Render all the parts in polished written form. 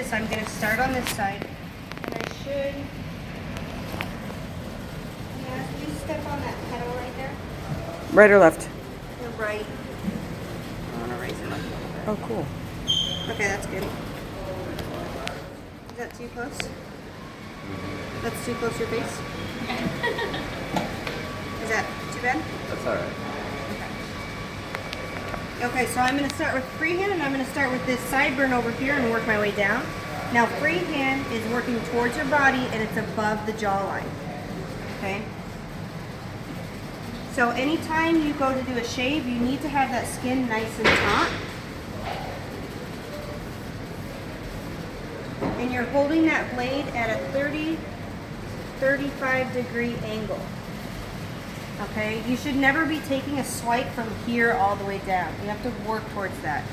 this, I'm going to start on this side. And I should... Yeah, you step on that pedal right there. Right or left? You're right. I want to raise it up a little bit. Oh, cool. Okay, that's good. Is that too close? That's too close to your face? Is that too bad? That's all right. Okay, so I'm going to start with freehand, and I'm going to start with this sideburn over here and work my way down. Now, freehand is working towards your body, and it's above the jawline. Okay? So anytime you go to do a shave, you need to have that skin nice and taut. And you're holding that blade at a 35 degree angle. Okay, you should never be taking a swipe from here all the way down. You have to work towards that.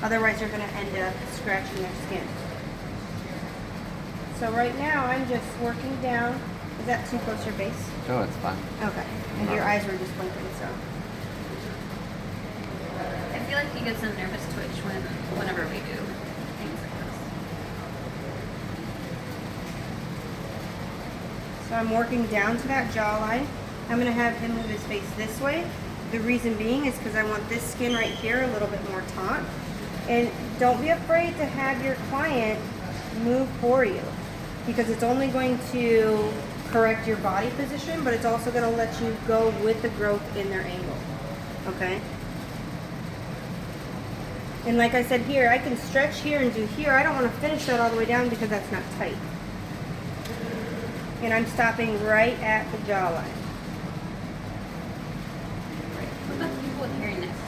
Otherwise you're going to end up scratching your skin. So right now I'm just working down. Is that too close to your face? No, it's fine. Okay, and your eyes were just blinking, so. I feel like you get some nervous twitch whenever we do things like this. So I'm working down to that jawline. I'm going to have him move his face this way. The reason being is because I want this skin right here a little bit more taut. And don't be afraid to have your client move for you, because it's only going to correct your body position, but it's also going to let you go with the growth in their angle. Okay? And like I said here, I can stretch here and do here. I don't want to finish that all the way down because that's not tight. And I'm stopping right at the jawline. What about the people with hairy necks?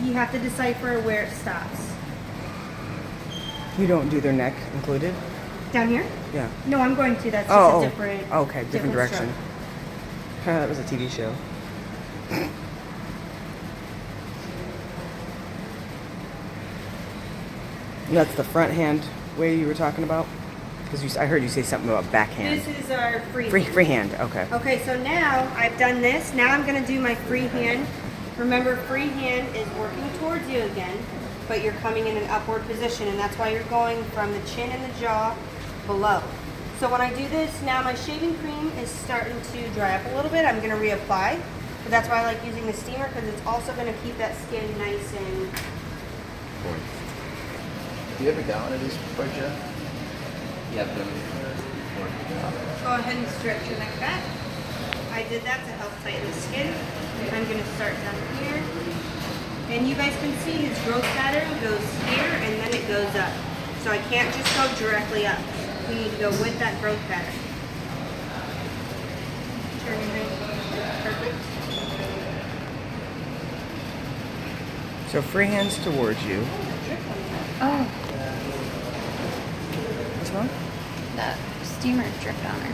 You have to decipher where it stops. You don't do their neck included? Down here? Yeah. No, I'm going to. That's just a different. Okay, different direction. That was a TV show. That's the front hand way you were talking about? Because I heard you say something about backhand. This is our free. Freehand, okay. Okay, so now I've done this. Now I'm going to do my free hand. Remember, free hand is working towards you again, but you're coming in an upward position, and that's why you're going from the chin and the jaw below. So when I do this, now my shaving cream is starting to dry up a little bit. I'm going to reapply. But that's why I like using the steamer, because it's also going to keep that skin nice and... Do you have a gallon of these before, Jeff? You have them before. Go ahead and stretch your neck back. I did that to help tighten the skin. I'm going to start down here. And you guys can see his growth pattern goes here and then it goes up. So I can't just go directly up. We need to go with that growth pattern. Turn your head. Perfect. So free hands towards you. Oh, What's wrong? that steamer dripped on her.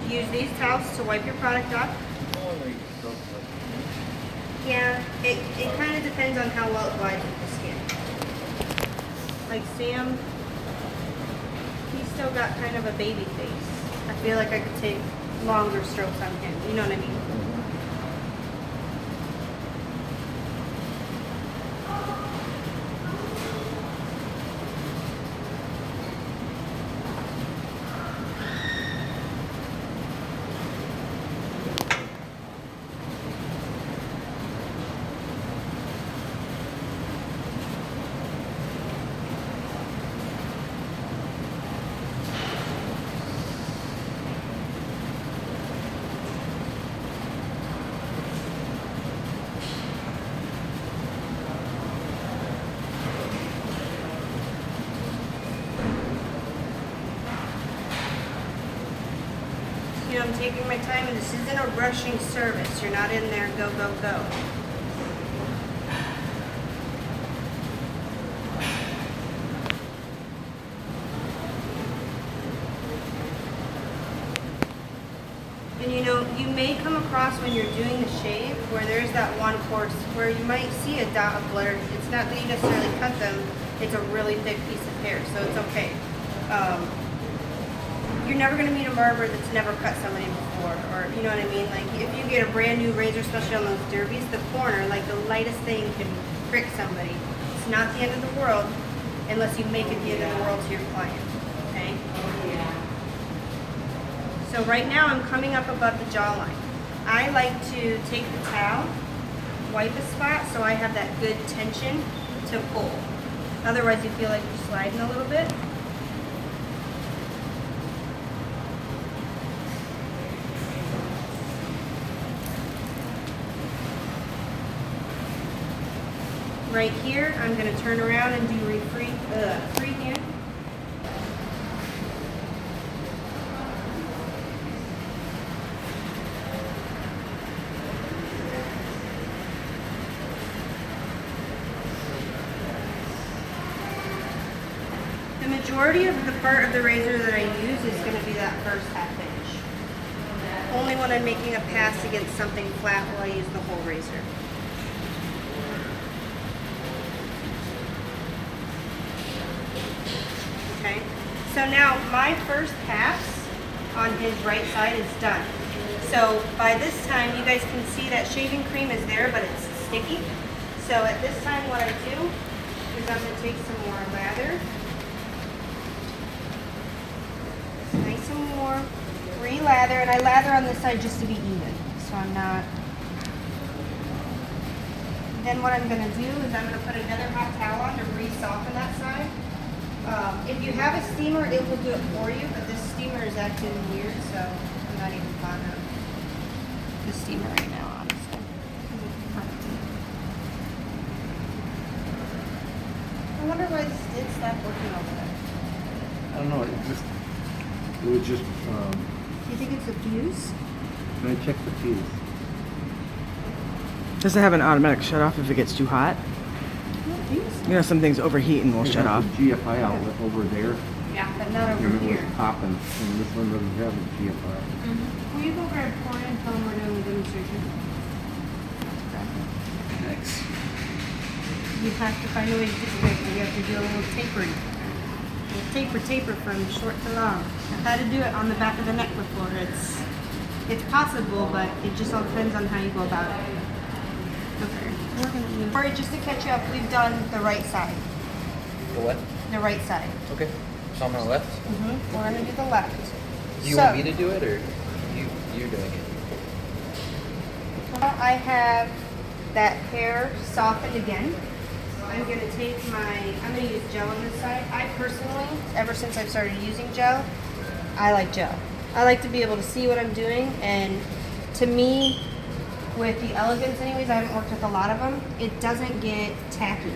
Use these towels to wipe your product off. Yeah, it kind of depends on how well it glides with the skin. Like Sam, he's still got kind of a baby face. I feel like I could take longer strokes on him. You know what I mean? You know, I'm taking my time, and this isn't a rushing service. You're not in there, go, go, go. And you know, you may come across when you're doing the shave where there's that one course where you might see a dot of blur. It's not that you necessarily cut them, it's a really thick piece of hair, so it's okay. you're never gonna meet a barber that's never cut somebody before, or you know what I mean? Like if you get a brand new razor, especially on those derbies, the corner, like the lightest thing can prick somebody. It's not the end of the world unless you make it the end of the world to your client, okay? So right now I'm coming up above the jawline. I like to take the towel, wipe a spot so I have that good tension to pull. Otherwise you feel like you're sliding a little bit. Right here, I'm going to turn around and do freehand. The majority of the part of the razor that I use is going to be that first half inch. Only when I'm making a pass against something flat will I use the whole razor. Okay, so now my first pass on his right side is done. So by this time, you guys can see that shaving cream is there, but it's sticky. So at this time, what I do is I'm going to take some more lather. Nice and more. Re-lather, and I lather on this side just to be even. So I'm not... Then what I'm going to do is I'm going to put another hot towel on to re-soften that side. If you have a steamer, it will do it for you, but this steamer is acting weird, so I'm not even fond of the steamer right now, honestly. I wonder why this did stop working over there. I don't know, it was just, Do you think it's the fuse? can I check the fuse? Does it have an automatic shut off if it gets too hot? You know, some things overheat and will shut off. The GFI outlet over there, Yeah, but not over and it here. was popping, and this one doesn't have a GFI. Will you go grab Corey and tell him we're doing a demonstration? Thanks. You have to find a way to do it. You have to do a little tapering. A little taper from short to long. I've had to do it on the back of the neck before. It's possible, but it just all depends on how you go about it. Okay. We're gonna do. Corey, just to catch you up, we've done the right side. The what? The right side. Okay. So I'm on the left. We're gonna do the left. Do you So, want me to do it or you're doing it? I have that hair softened again. I'm gonna take I'm gonna use gel on this side. I personally, ever since I've started using gel, I like gel. I like to be able to see what I'm doing, and to me, with the Elegance anyways, I haven't worked with a lot of them, it doesn't get tacky.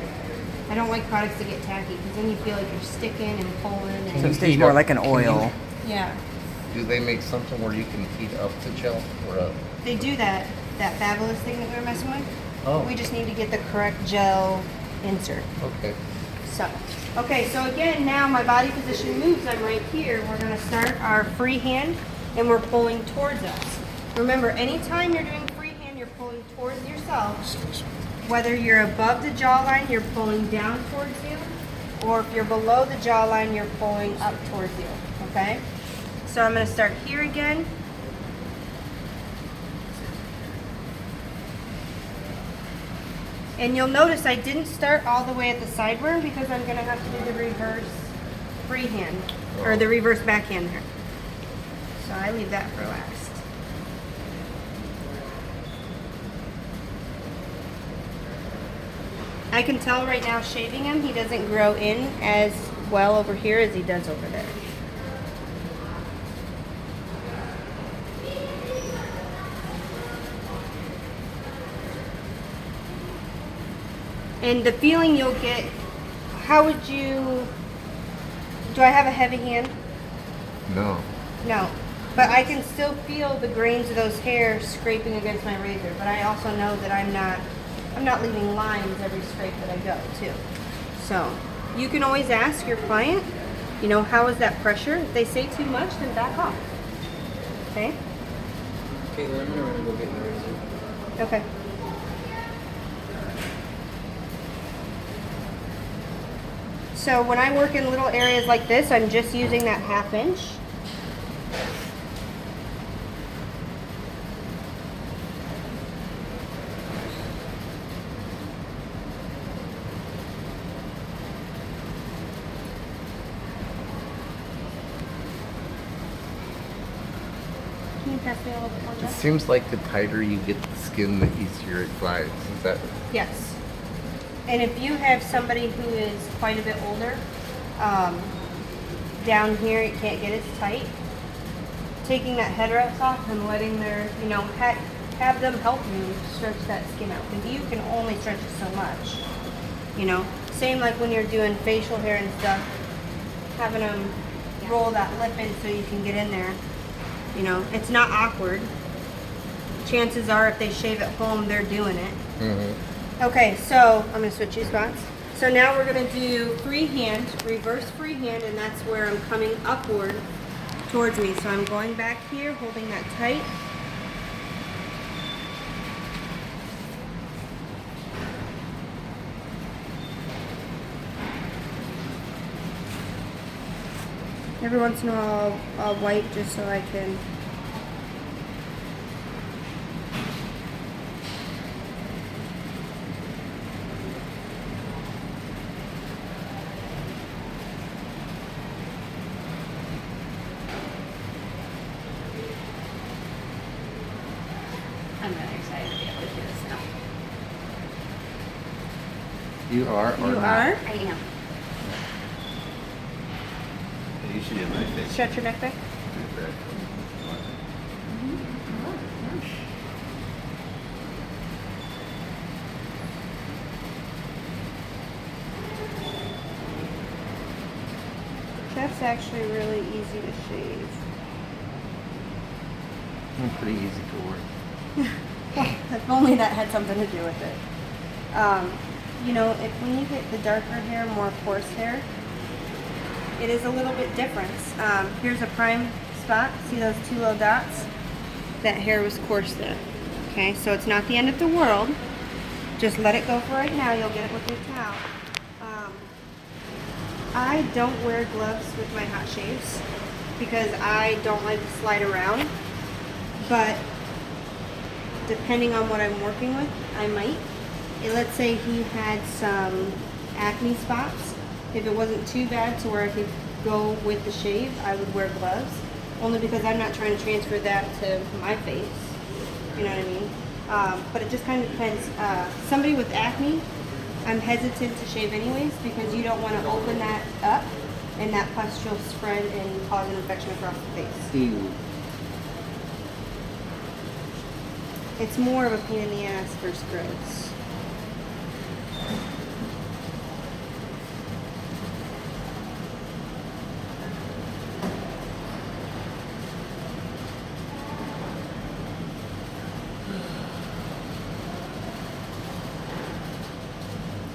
I don't like products that get tacky, because then you feel like you're sticking and pulling So and... it stays more like an oil. Yeah. Do they make something where you can heat up the gel or up? They do that fabulous thing that we were messing with. Oh. We just need to get the correct gel insert. Okay. So again, now my body position moves. I'm right here. We're going to start our free hand, and we're pulling towards us. Remember, anytime you're doing free hand, you're pulling towards yourself. Whether you're above the jawline, you're pulling down towards you, or if you're below the jawline, you're pulling up towards you. Okay? So I'm going to start here again. And you'll notice I didn't start all the way at the sideburn because I'm going to have to do the reverse freehand, or the reverse backhand there. So I leave that for last. I can tell right now shaving him, he doesn't grow in as well over here as he does over there. And the feeling you'll get, how would you, do I have a heavy hand? No. No, but I can still feel the grains of those hairs scraping against my razor, but I also know that I'm not leaving lines every scrape that I go too. So, you can always ask your client, you know, how is that pressure? If they say too much, then back off. Okay? Caitlin, I'm gonna go get your razor. Okay. So when I work in little areas like this, I'm just using that 1/2 inch. Can you pass me a little bit more, It Jeff? seems like the tighter you get the skin, the easier it glides. Is that? Yes. And if you have somebody who is quite a bit older, down here it can't get as tight. Taking that head wraps off and letting their, you know, have them help you stretch that skin out. Because you can only stretch it so much. You know, same like when you're doing facial hair and stuff, having them roll that lip in so you can get in there. You know, it's not awkward. Chances are if they shave at home, they're doing it. Mm-hmm. Okay, so I'm gonna switch these spots. So now we're gonna do freehand, reverse freehand, and that's where I'm coming upward towards me. So I'm going back here, holding that tight. Every once in a while I'll wipe just so I can. I'm really excited to be able to do this now. You are or You not? are? I am. You should have my face. Stretch your neck back. That's actually really easy to shave. Pretty easy to work. Well, if only that had something to do with it. You know, when you get the darker hair, more coarse hair, it is a little bit different. Here's a prime spot. See those 2 little dots? That hair was coarse there. Okay, so it's not the end of the world. Just let it go for right now. You'll get it with your towel. I don't wear gloves with my hot shaves because I don't like to slide around. But depending on what I'm working with, I might. Let's say he had some acne spots. If it wasn't too bad to where I could go with the shave, I would wear gloves. Only because I'm not trying to transfer that to my face. You know what I mean? But it just kind of depends. Somebody with acne, I'm hesitant to shave anyways because you don't want to open that up and that pustule spread and cause an infection across the face. Ew. It's more of a pain in the ass versus gross.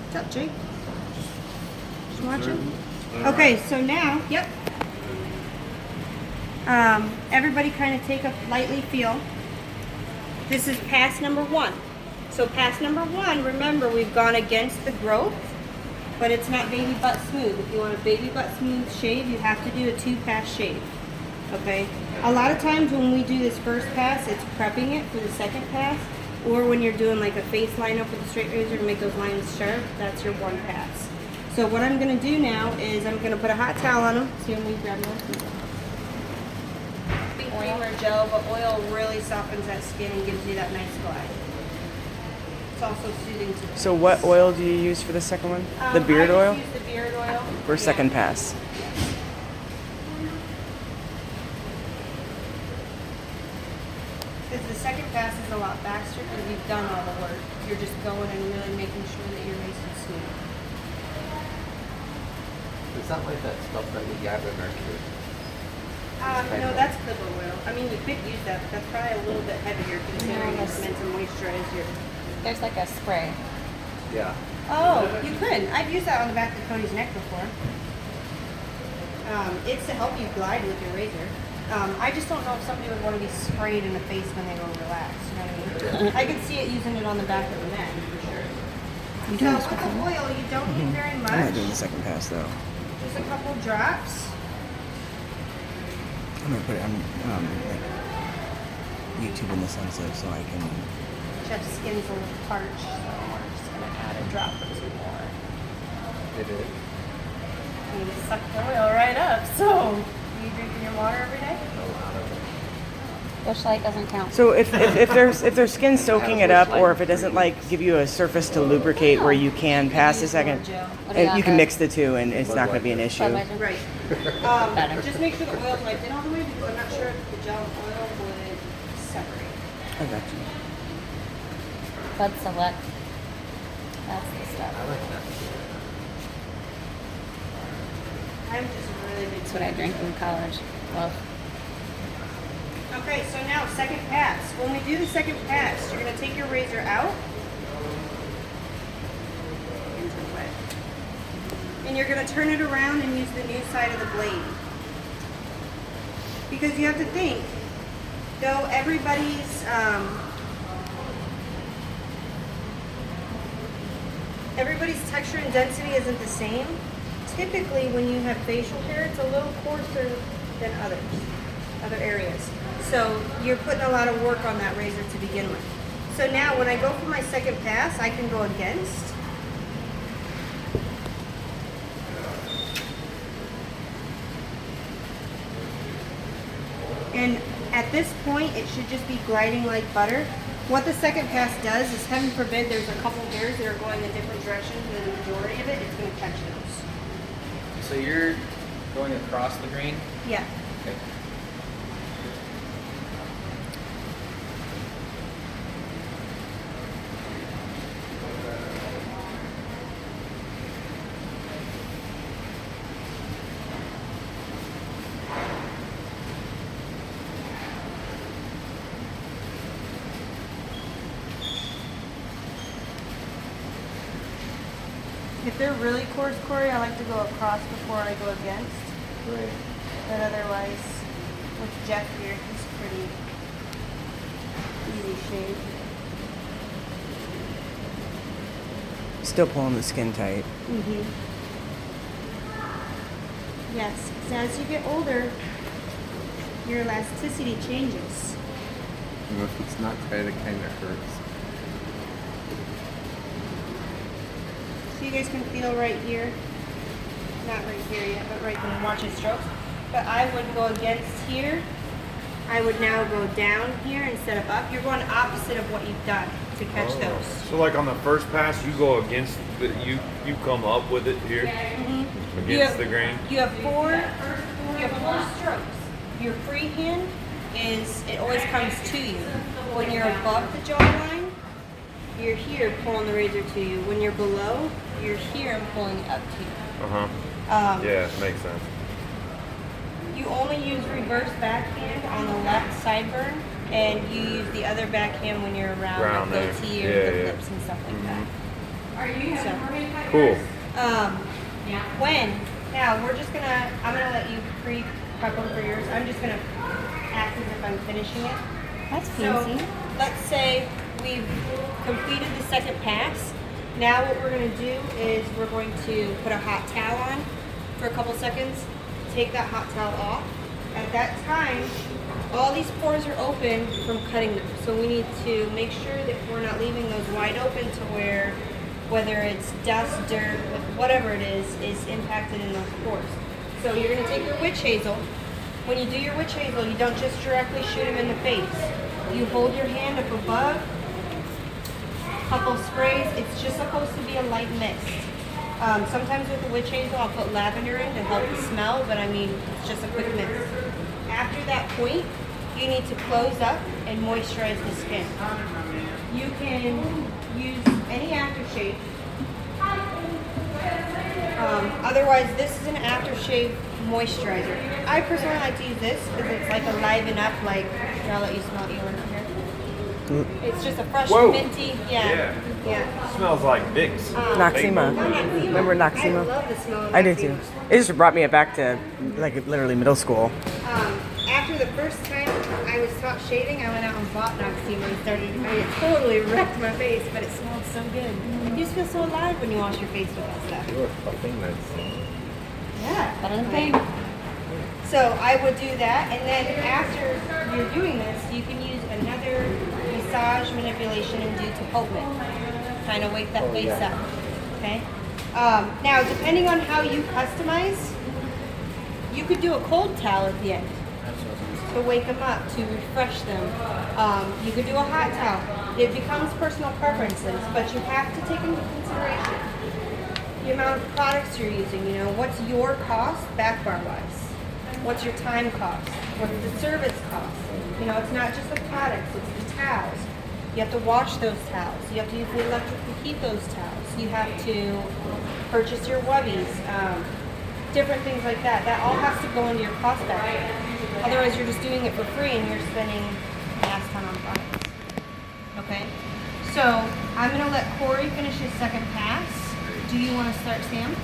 What's up, Jake? Just watching? Okay, so now, yep. Everybody kind of take a lightly feel. This is pass number 1. So pass number 1, remember we've gone against the growth, but it's not baby butt smooth. If you want a baby butt smooth shave, you have to do a 2-pass shave. Okay? A lot of times when we do this first pass, it's prepping it for the second pass, or when you're doing like a face line up with a straight razor to make those lines sharp, that's your 1 pass. So what I'm gonna do now is I'm gonna put a hot towel on them. See when we grab one? Cream or gel, but oil really softens that skin and gives you that nice glide. It's also soothing to the So face. what oil do you use for the second one? The beard I oil? just use the beard oil. For second pass. Because the second pass is a lot faster because you've done all the work. You're just going and really making sure that you're nice and smooth. It's not like that stuff that we got in our kit. No, that's clipper oil. I mean, you could use that, but that's probably a little bit heavier considering No, it's meant to moisturize your... There's like a spray. Yeah. Oh, you could. I've used that on the back of Cody's neck before. It's to help you glide with your razor. I just don't know if somebody would want to be sprayed in the face when they go relaxed. You know what I mean? I could see it using it on the back of the neck for sure. You So doing with this the oil, you don't need very I'm not doing the much. second pass though. Just a couple drops. I'm gonna put it on like YouTube in the sense of so I can. Jeff's skin's a little parched, so we're just gonna add a drop or two more. They did. You just suck the oil right up. So, you drinking your water every day? Bush light doesn't count. So if their skin's soaking it up, or if it doesn't like give you a surface to lubricate where you can pass a second, What do you and got you can there? mix the two, and it's not going to be an issue. Budweiser? Right. Better. Just make sure the oil's wiped in all the way because I'm not sure if the gel and oil would separate. I got you. Bud Select. That's the stuff. I like that. I'm just really big. That's what I drank in college. Well, Okay, so now second pass. When we do the second pass, you're gonna take your razor out. Hands are wet. And you're gonna turn it around and use the new side of the blade. Because you have to think, though everybody's texture and density isn't the same, typically when you have facial hair, it's a little coarser than other areas. So you're putting a lot of work on that razor to begin with. So now when I go for my second pass, I can go against. And at this point, it should just be gliding like butter. What the second pass does is, heaven forbid, there's a couple hairs that are going in different directions, and the majority of it, it's going to catch those. So you're going across the grain? Yeah. Okay. If they're really coarse, Corey, I like to go across before I go against. Right. But otherwise, with Jeff here, he's pretty easy shave. Still pulling the skin tight. Mm-hmm. Yes, because as you get older, your elasticity changes. You know, if it's not tight, it kind of hurts. So you guys can feel right here. Not right here yet, but right when you watch his strokes. But I would go against here. I would now go down here instead of up. You're going opposite of what you've done to catch those. So like on the first pass, you go against the you come up with it here against the grain. You have four strokes. Your free hand it always comes to you. When you're above the jawline, you're here pulling the razor to you. When you're below, you're here and pulling it up to you. Yeah, makes sense. You only use reverse backhand on the left sideburn, and you use the other backhand when you're around the there. goatee or Yeah, the yeah. lips and stuff like that. Cool. Now I'm gonna let you pre-prep them for yours. I'm just gonna act as if I'm finishing it. that's So fancy. let's say we've completed the second pass. Now what we're gonna do is we're going to put a hot towel on for a couple seconds. Take that hot towel off. At that time, all these pores are open from cutting them. So we need to make sure that we're not leaving those wide open to where, whether it's dust, dirt, whatever it is impacted in those pores. So you're gonna take your witch hazel. When you do your witch hazel, you don't just directly shoot them in the face. You hold your hand up above, couple sprays. It's just supposed to be a light mist. Sometimes with the witch hazel, I'll put lavender in to help the smell, but I mean, it's just a quick mist. After that point, you need to close up and moisturize the skin. You can use any aftershave. Otherwise, this is an aftershave moisturizer. I personally like to use this because it's like a liven up, like, here, I'll let you smell it, you want it here. It's just a fresh, Whoa. minty, yeah. Smells like Vicks. Noxema. Noxema. Remember I Noxema? love the smell of I did Noxema. too. It just brought me back to like literally middle school. After the first time I was taught shaving, I went out and bought Noxie when I started. I mean, it totally wrecked my face, but it smelled so good. You just feel so alive when you wash your face with that stuff. You were puffing that. Yeah. Better than pain. So I would do that, and then after you're doing this, you can use another massage manipulation and do to open. Kind of wake that face up. Okay. Now, depending on how you customize, you could do a cold towel at the end to wake them up, to refresh them. You could do a hot towel. It becomes personal preferences, but you have to take into consideration the amount of products you're using. You know, what's your cost back bar wise? What's your time cost? What's the service cost? You know, it's not just the products, it's the towels. You have to wash those towels. You have to use the electric to heat those towels. You have to purchase your wubbies, different things like that. That all has to go into your cost factor. Otherwise, you're just doing it for free and you're spending an ass ton on products. Okay? So, I'm going to let Corey finish his second pass. Do you want to start, Sam?